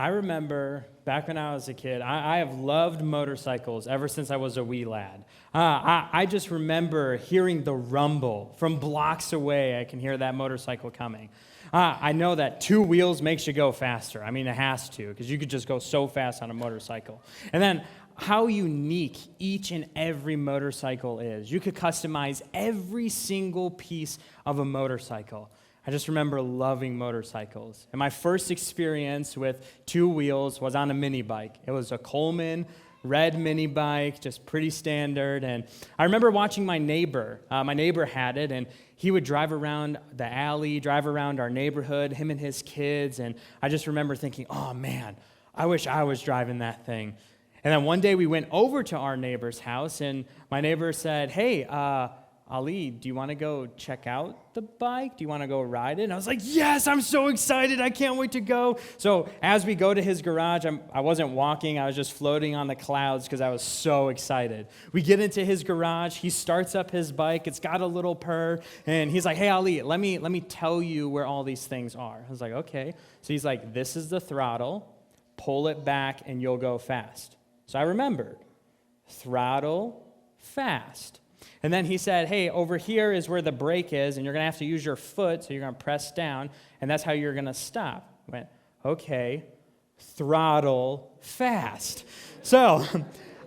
I remember back when I was a kid, I have loved motorcycles ever since I was a wee lad. I just remember hearing the rumble from blocks away. I can hear that motorcycle coming. I know that two wheels makes you go faster. I mean, it has to, because you could just go so fast on a motorcycle. And then how unique each and every motorcycle is. You could customize every single piece of a motorcycle. I just remember loving motorcycles. And my first experience with two wheels was on a mini bike. It was a Coleman red mini bike, just pretty standard. And I remember watching my neighbor. My neighbor had it, and he would drive around the alley, drive around our neighborhood, him and his kids. And I just remember thinking, oh man, I wish I was driving that thing. And then one day we went over to our neighbor's house, and my neighbor said, hey, Ali, do you want to go check out the bike? Do you want to go ride it? And I was like, yes, I'm so excited. I can't wait to go. So as we go to his garage, I wasn't walking. I was just floating on the clouds because I was so excited. We get into his garage. He starts up his bike. It's got a little purr. And he's like, hey, Ali, let me tell you where all these things are. I was like, okay. So he's like, this is the throttle. Pull it back, and you'll go fast. So I remembered. Throttle, fast. And then he said, hey, over here is where the brake is, and you're going to have to use your foot, so you're going to press down, and that's how you're going to stop. I went, okay, throttle, fast. So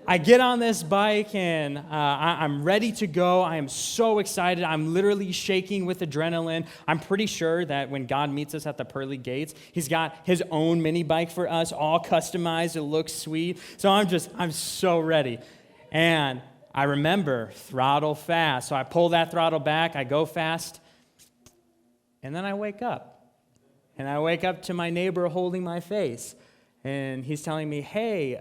I get on this bike, and I'm ready to go. I am so excited. I'm literally shaking with adrenaline. I'm pretty sure that when God meets us at the pearly gates, he's got his own mini bike for us, all customized. It looks sweet. So I'm so ready. And I remember throttle fast. So I pull that throttle back, I go fast, and then I wake up. And I wake up to my neighbor holding my face. And he's telling me, hey,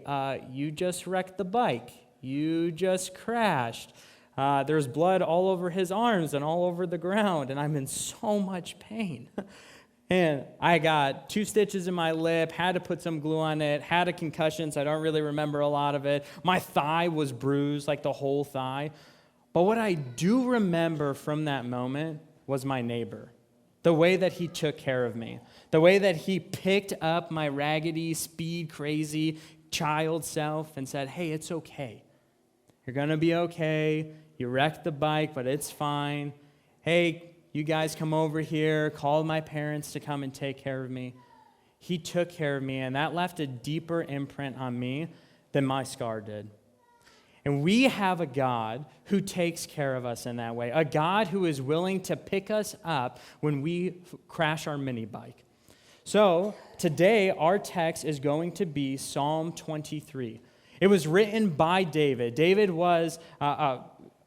you just wrecked the bike. You just crashed. There's blood all over his arms and all over the ground, and I'm in so much pain. And I got 2 stitches in my lip, had to put some glue on it, had a concussion, so I don't really remember a lot of it. My thigh was bruised, like the whole thigh. But what I do remember from that moment was my neighbor, the way that he took care of me, the way that he picked up my raggedy, speed, crazy child self and said, hey, it's okay. You're going to be okay. You wrecked the bike, but it's fine. Hey, you guys come over here, called my parents to come and take care of me. He took care of me, and that left a deeper imprint on me than my scar did. And we have a God who takes care of us in that way, a God who is willing to pick us up when we crash our mini bike. So today, our text is going to be Psalm 23. It was written by David. David was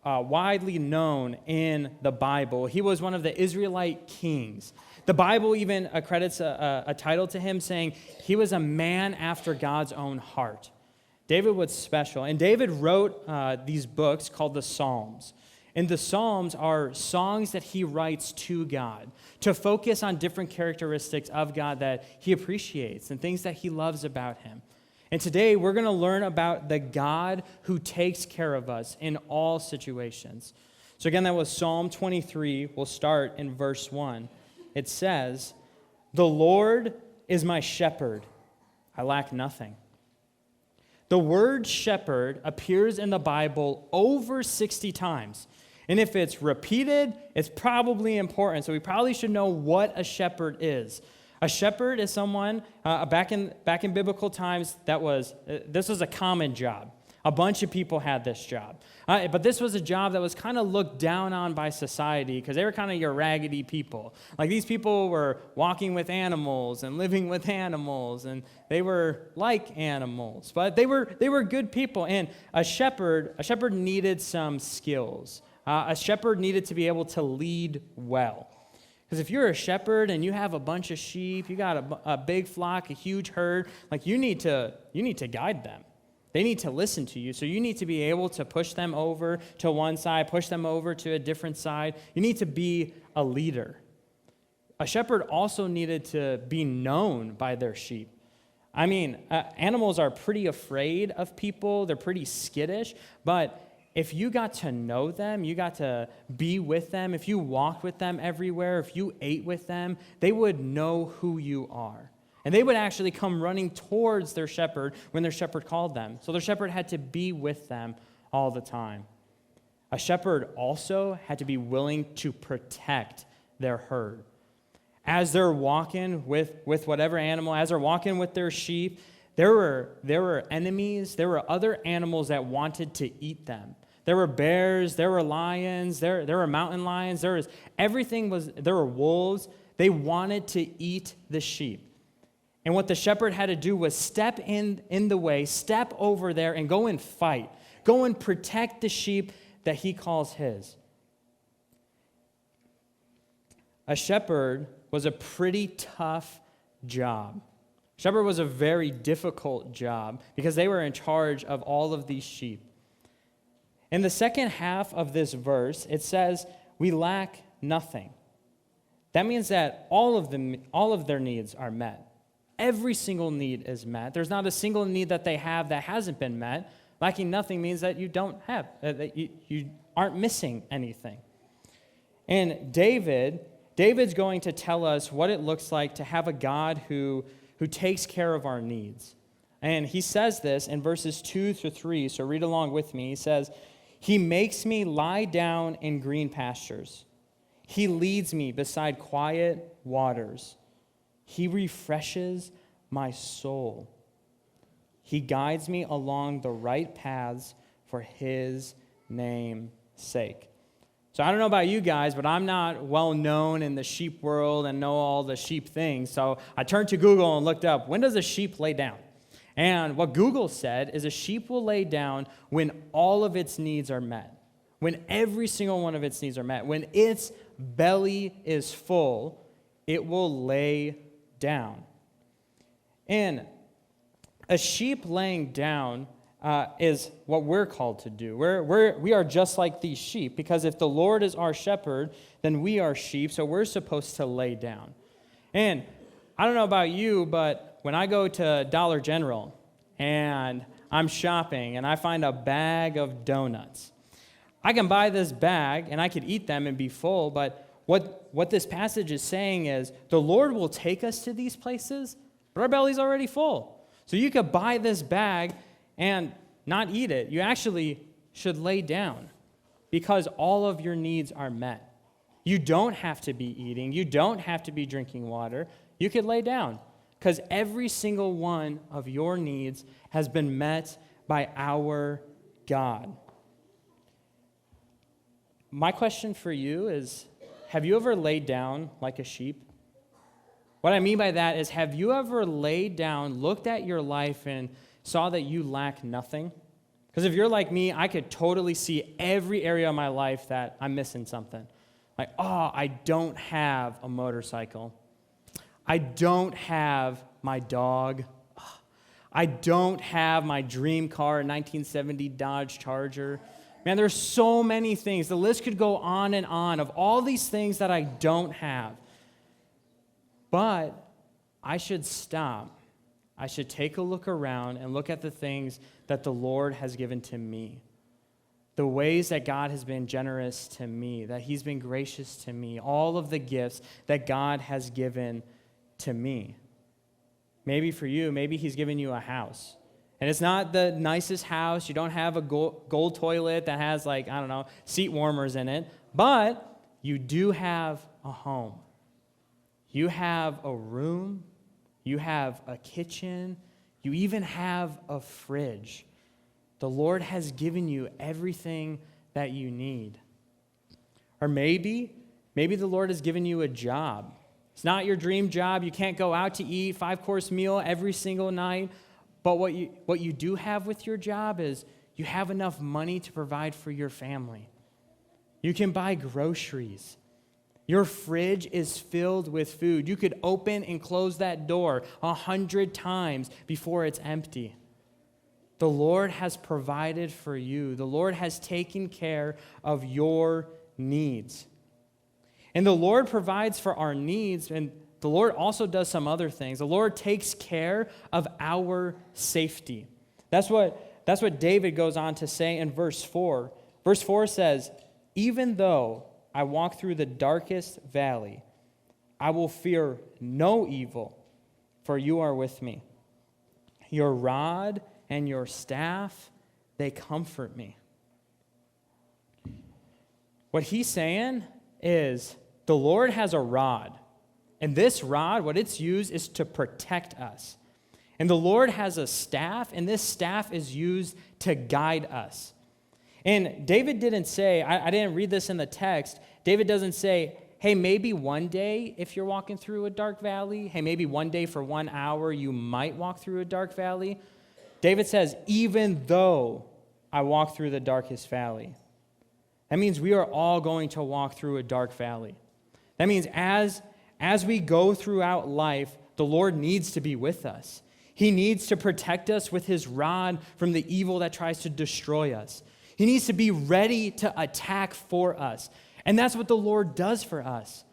widely known in the Bible. He was one of the Israelite kings. The Bible even accredits a title to him saying he was a man after God's own heart. David was special, and David wrote these books called the Psalms. And the Psalms are songs that he writes to God to focus on different characteristics of God that he appreciates and things that he loves about him. And today, we're going to learn about the God who takes care of us in all situations. So again, that was Psalm 23. We'll start in verse 1. It says, "The Lord is my shepherd. I lack nothing." The word shepherd appears in the Bible over 60 times. And if it's repeated, it's probably important. So we probably should know what a shepherd is. A shepherd is someone, back in biblical times, this was a common job. A bunch of people had this job. But this was a job that was kind of looked down on by society because they were kind of your raggedy people. Like these people were walking with animals and living with animals, and they were like animals. But they were good people. And a shepherd needed some skills. A shepherd needed to be able to lead well. Because if you're a shepherd and you have a bunch of sheep, you got a big flock, a huge herd, like you need to guide them. They need to listen to you. So you need to be able to push them over to one side, push them over to a different side. You need to be a leader. A shepherd also needed to be known by their sheep. I mean, animals are pretty afraid of people. They're pretty skittish. But if you got to know them, you got to be with them, if you walked with them everywhere, if you ate with them, they would know who you are. And they would actually come running towards their shepherd when their shepherd called them. So their shepherd had to be with them all the time. A shepherd also had to be willing to protect their herd. As they're walking with whatever animal, as they're walking with their sheep, there were enemies, there were other animals that wanted to eat them. There were bears, there were lions, there were mountain lions, there were wolves. They wanted to eat the sheep. And what the shepherd had to do was step in the way, step over there and go and fight. Go and protect the sheep that he calls his. A shepherd was a pretty tough job. Shepherd was a very difficult job because they were in charge of all of these sheep. In the second half of this verse, it says, we lack nothing. That means that all of their needs are met. Every single need is met. There's not a single need that they have that hasn't been met. Lacking nothing means that you don't have, that you aren't missing anything. And David's going to tell us what it looks like to have a God who takes care of our needs. And he says this in verses 2-3, so read along with me. He says, he makes me lie down in green pastures. He leads me beside quiet waters. He refreshes my soul. He guides me along the right paths for his name's sake. So I don't know about you guys, but I'm not well known in the sheep world and know all the sheep things. So I turned to Google and looked up, when does a sheep lay down? And what Google said is a sheep will lay down when all of its needs are met. When every single one of its needs are met. When its belly is full, it will lay down. And a sheep laying down is what we're called to do. We are just like these sheep, because if the Lord is our shepherd, then we are sheep, so we're supposed to lay down. And I don't know about you, but when I go to Dollar General and I'm shopping and I find a bag of donuts, I can buy this bag and I could eat them and be full, but what this passage is saying is the Lord will take us to these places, but our belly's already full. So you could buy this bag and not eat it. You actually should lay down because all of your needs are met. You don't have to be eating. You don't have to be drinking water. You could lay down because every single one of your needs has been met by our God. My question for you is, have you ever laid down like a sheep? What I mean by that is, have you ever laid down, looked at your life, and saw that you lack nothing? Because if you're like me, I could totally see every area of my life that I'm missing something. Like, I don't have a motorcycle. I don't have my dog. I don't have my dream car, a 1970 Dodge Charger. Man, there's so many things. The list could go on and on of all these things that I don't have. But I should stop. I should take a look around and look at the things that the Lord has given to me. The ways that God has been generous to me, that he's been gracious to me, all of the gifts that God has given to me. Maybe for you, maybe he's given you a house. And it's not the nicest house. You don't have a gold toilet that has, seat warmers in it. But you do have a home. You have a room. You have a kitchen. You even have a fridge. The Lord has given you everything that you need. Or maybe the Lord has given you a job. It's not your dream job. You can't go out to eat 5-course meal every single night. But what you do have with your job is you have enough money to provide for your family. You can buy groceries. Your fridge is filled with food. You could open and close that door 100 times before it's empty. The Lord has provided for you. The Lord has taken care of your needs. And the Lord provides for our needs, and the Lord also does some other things. The Lord takes care of our safety. That's what David goes on to say in verse 4. Verse 4 says, "Even though I walk through the darkest valley, I will fear no evil, for you are with me. Your rod and your staff, they comfort me. What he's saying is the Lord has a rod. And this rod, what it's used is to protect us. And the Lord has a staff, and this staff is used to guide us. And David didn't say, I didn't read this in the text, David doesn't say, hey, maybe one day if you're walking through a dark valley, hey, maybe one day for 1 hour you might walk through a dark valley. David says, even though I walk through the darkest valley. That means we are all going to walk through a dark valley. That means as we go throughout life, the Lord needs to be with us. He needs to protect us with his rod from the evil that tries to destroy us. He needs to be ready to attack for us. And that's what the Lord does for us.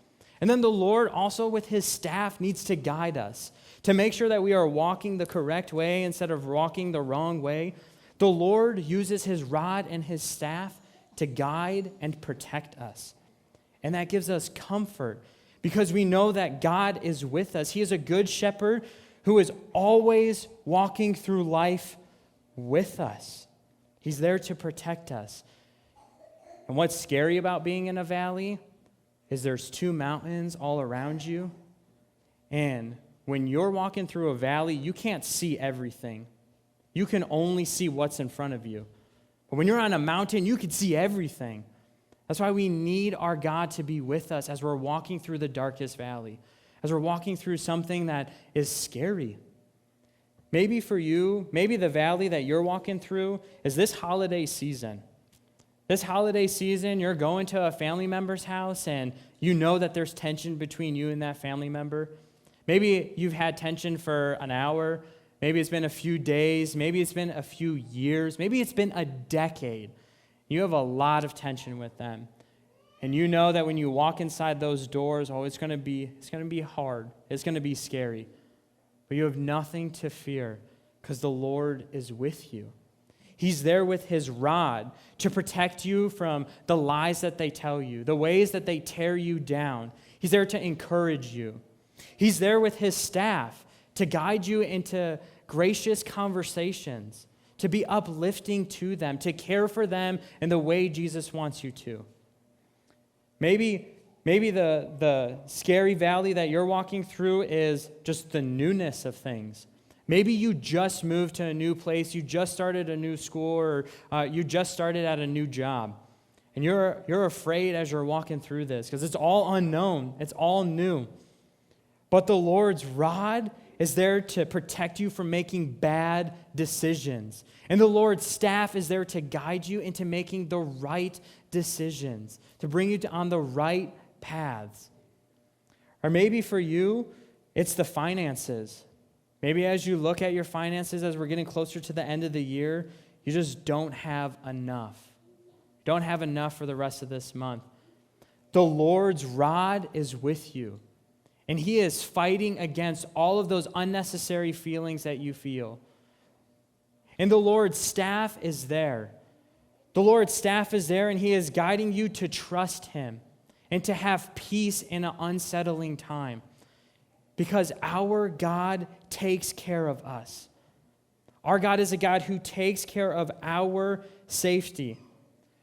And then the Lord also with his staff needs to guide us to make sure that we are walking the correct way instead of walking the wrong way. The Lord uses his rod and his staff to guide and protect us. And that gives us comfort because we know that God is with us. He is a good shepherd who is always walking through life with us. He's there to protect us. And what's scary about being in a valley is there's 2 mountains all around you. And when you're walking through a valley, you can't see everything. You can only see what's in front of you. But when you're on a mountain, you can see everything. That's why we need our God to be with us as we're walking through the darkest valley, as we're walking through something that is scary. Maybe for you, maybe the valley that you're walking through is this holiday season. This holiday season, you're going to a family member's house and you know that there's tension between you and that family member. Maybe you've had tension for an hour. Maybe it's been a few days. Maybe it's been a few years. Maybe it's been a decade. You have a lot of tension with them. And you know that when you walk inside those doors, it's going to be hard. It's going to be scary. But you have nothing to fear because the Lord is with you. He's there with his rod to protect you from the lies that they tell you, the ways that they tear you down. He's there to encourage you. He's there with his staff to guide you into gracious conversations, to be uplifting to them, to care for them in the way Jesus wants you to. Maybe the scary valley that you're walking through is just the newness of things. Maybe you just moved to a new place, you just started a new school, or you just started at a new job. And you're afraid as you're walking through this because it's all unknown, it's all new. But the Lord's rod is there to protect you from making bad decisions. And the Lord's staff is there to guide you into making the right decisions, to bring you on the right paths. Or maybe for you, it's the finances. Maybe as you look at your finances as we're getting closer to the end of the year, you just don't have enough. Don't have enough for the rest of this month. The Lord's rod is with you. And he is fighting against all of those unnecessary feelings that you feel. And the Lord's staff is there. The Lord's staff is there, and he is guiding you to trust him and to have peace in an unsettling time. Because our God takes care of us. Our God is a God who takes care of our safety.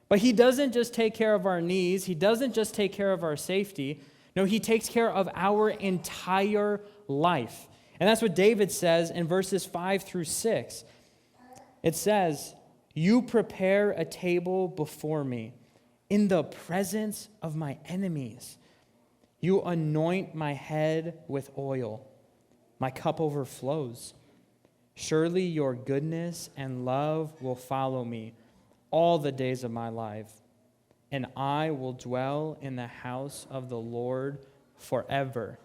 But he doesn't just take care of our needs. He doesn't just take care of our safety. No, he takes care of our entire life. And that's what David says in verses 5 through 6. It says, "You prepare a table before me in the presence of my enemies. You anoint my head with oil. My cup overflows. Surely your goodness and love will follow me all the days of my life, and I will dwell in the house of the Lord forever."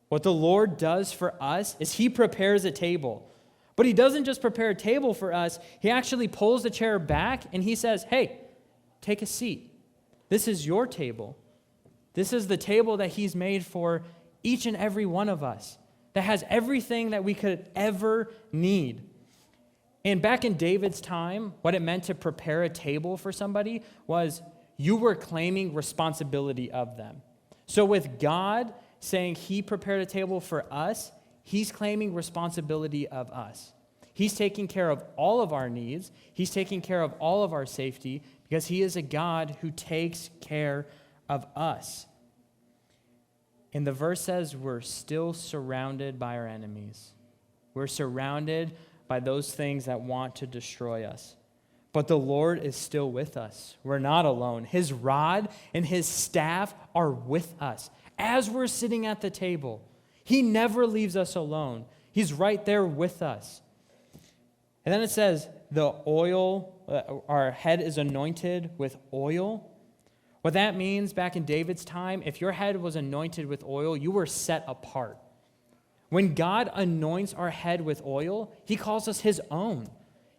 What the Lord does for us is he prepares a table. But he doesn't just prepare a table for us. He actually pulls the chair back and he says, "Hey, take a seat. This is your table. This is the table that he's made for each and every one of us, that has everything that we could ever need." And back in David's time, what it meant to prepare a table for somebody was you were claiming responsibility of them. So with God saying he prepared a table for us, He's claiming responsibility of us. He's taking care of all of our needs. He's taking care of all of our safety because he is a God who takes care of us. And the verse says we're still surrounded by our enemies. We're surrounded by those things that want to destroy us. But the Lord is still with us. We're not alone. His rod and his staff are with us as we're sitting at the table. He never leaves us alone. He's right there with us. And then it says, the oil, our head is anointed with oil. What that means back in David's time, if your head was anointed with oil, you were set apart. When God anoints our head with oil, he calls us his own.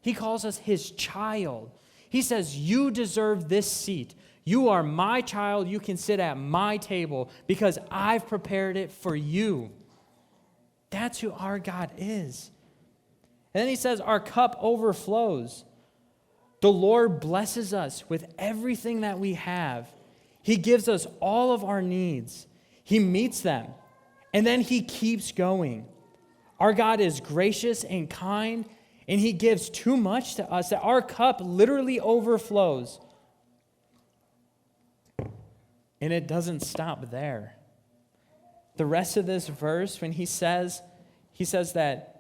He calls us his child. He says, you deserve this seat. You are my child. You can sit at my table because I've prepared it for you. That's who our God is. And then he says, our cup overflows. The Lord blesses us with everything that we have. He gives us all of our needs. He meets them. And then he keeps going. Our God is gracious and kind, and he gives too much to us that our cup literally overflows. And it doesn't stop there. The rest of this verse, when he says that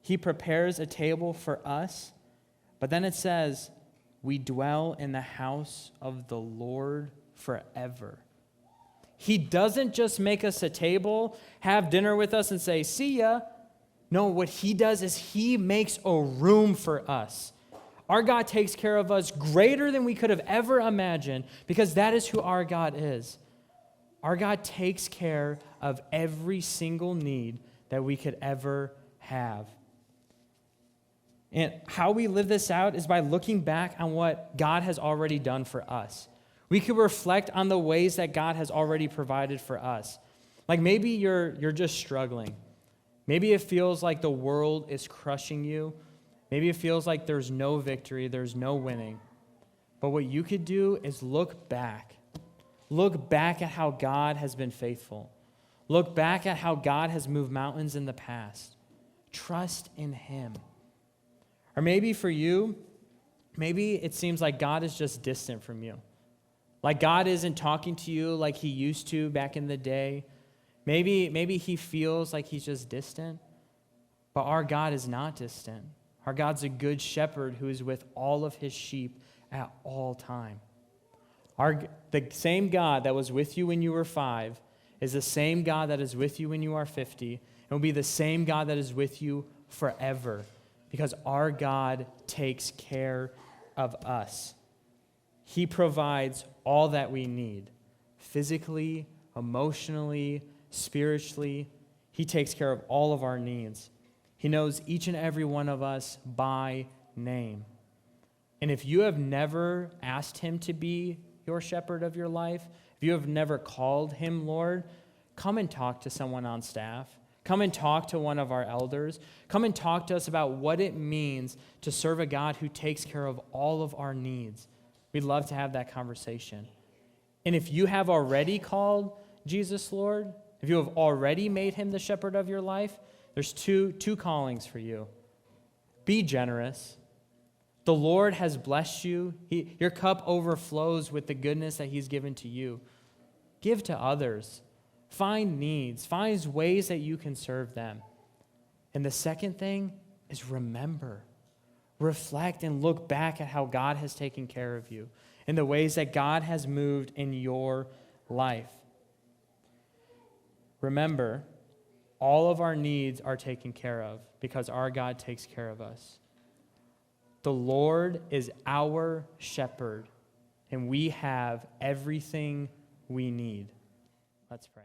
he prepares a table for us, but then it says, we dwell in the house of the Lord forever. He doesn't just make us a table, have dinner with us, and say, see ya. No, what he does is he makes a room for us. Our God takes care of us greater than we could have ever imagined because that is who our God is. Our God takes care of every single need that we could ever have. And how we live this out is by looking back on what God has already done for us. We could reflect on the ways that God has already provided for us. Like maybe you're just struggling. Maybe it feels like the world is crushing you. Maybe it feels like there's no victory, there's no winning. But what you could do is look back. Look back at how God has been faithful. Look back at how God has moved mountains in the past. Trust in him. Or maybe for you, maybe it seems like God is just distant from you. Like God isn't talking to you like he used to back in the day. Maybe he feels like he's just distant. But our God is not distant. Our God's a good shepherd who is with all of his sheep at all time. The same God that was with you when you were 5 is the same God that is with you when you are 50 and will be the same God that is with you forever because our God takes care of us. He provides all that we need, physically, emotionally, spiritually. He takes care of all of our needs. He knows each and every one of us by name. And if you have never asked him to be your shepherd of your life, if you have never called him Lord, come and talk to someone on staff. Come and talk to one of our elders. Come and talk to us about what it means to serve a God who takes care of all of our needs. We'd love to have that conversation. And if you have already called Jesus Lord, if you have already made him the shepherd of your life, there's two callings for you. Be generous. The Lord has blessed you. Your cup overflows with the goodness that he's given to you. Give to others. Find needs. Find ways that you can serve them. And the second thing is remember. Reflect and look back at how God has taken care of you and the ways that God has moved in your life. Remember, all of our needs are taken care of because our God takes care of us. The Lord is our shepherd, and we have everything we need. Let's pray.